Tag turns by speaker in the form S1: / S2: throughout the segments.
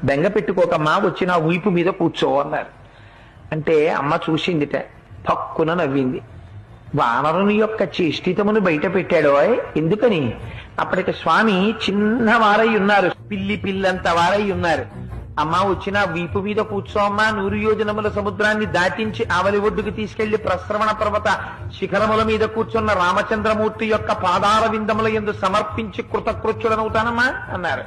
S1: బెంగ పెట్టుకోకమ్మా, వచ్చి నా వీపు మీద కూర్చో అన్నారు. అంటే అమ్మ చూసిందిట, పక్కున నవ్వింది. వానరుని యొక్క చేష్టితమును బయట పెట్టాడో ఎందుకని? అప్పటికి స్వామి చిన్నవారై ఉన్నారు, పిల్లి పిల్లంత వారై ఉన్నారు. అమ్మ వచ్చిన వీపు మీద కూర్చో అమ్మా, 100 యోజనముల సముద్రాన్ని దాటించి ఆవలి ఒడ్డుకు తీసుకెళ్లి ప్రశ్రవణ పర్వత శిఖరముల మీద కూర్చున్న రామచంద్రమూర్తి యొక్క పాదార విందముల యందు సమర్పించి కృతకృత్యుడనవుతానమ్మా అన్నారు.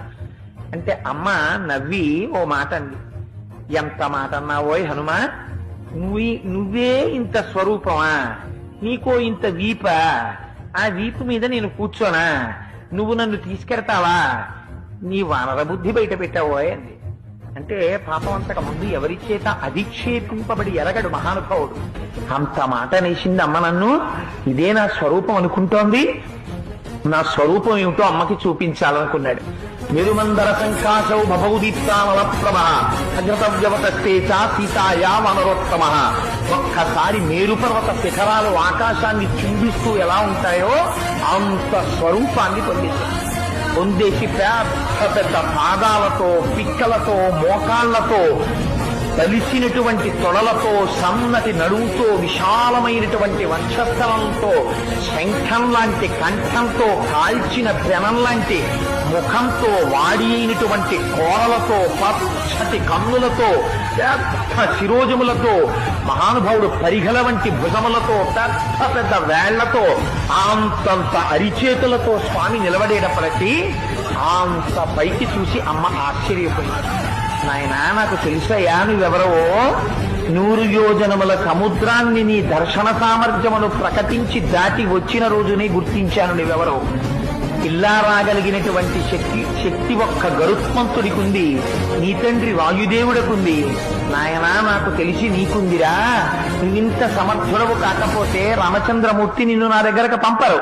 S1: అంటే అమ్మ నవ్వి ఓ మాట అంది. ఎంత మాట అన్నావోయ్ హనుమా, నువ్వే ఇంత స్వరూపమా, నీకో ఇంత వీప, ఆ వీపు మీద నేను కూర్చోనా, నువ్వు నన్ను తీసుకెడతావా, నీ వానర బుద్ధి బయట పెట్టావోయ్ అంది. అంటే పాపం అంతకు ముందు ఎవరి చేత అధిక్షేపింపబడి ఎరగడు మహానుభావుడు. అంత మాట అనేసింది అమ్మ నన్ను, ఇదే నా స్వరూపం అనుకుంటోంది, నా స్వరూపం ఏమిటో అమ్మకి చూపించాలనుకున్నాడు. మెరుమందర సంకాశౌ భవౌదీప్తానల ప్రభ అగ్రతవ్యవతస్తేచ సీతాయా వనరోత్తమ. ఒక్కసారి మేరుపర్వత శిఖరాలు ఆకాశాన్ని చుంబిస్తూ ఎలా ఉంటాయో అంత స్వరూపాన్ని పొందేసి పెద్ద పెద్ద పాదాలతో, పిక్కలతో, మోకాళ్లతో, తలిసినటువంటి తొడలతో, సన్నటి నడువుతో, విశాలమైనటువంటి వక్షస్థలంతో, శంఖం లాంటి కంఠంతో, కాల్చిన పెనం లాంటి ముఖంతో, వాడి అయినటువంటి కోరలతో, పచ్చటి కన్నులతో, పెద్ద శిరోజములతో, మహానుభావుడు పరిఘల వంటి భుజములతో, పెద్ద పెద్ద వేళ్లతో, అంతంత అరిచేతులతో స్వామి నిలబడేటప్పటికీ అంత పైకి చూసి అమ్మ ఆశ్చర్యపోయింది. నాయనా, నాకు తెలుసయ్యా నువ్వెవరవో, 100 యోజనముల సముద్రాన్ని నీ దర్శన సామర్థ్యమును ప్రకటించి దాటి వచ్చిన రోజునే గుర్తించాను నువ్వెవరో. ఇలా రాగలిగినటువంటి శక్తి ఒక్క గరుత్మంతుడికి ఉంది, నీ తండ్రి వాయుదేవుడికుంది. నాయనా, నాకు తెలిసి నీకుందిరా, నువ్వింత సమర్థుడవు కాకపోతే రామచంద్రమూర్తి నిన్ను నా దగ్గరకు పంపరు.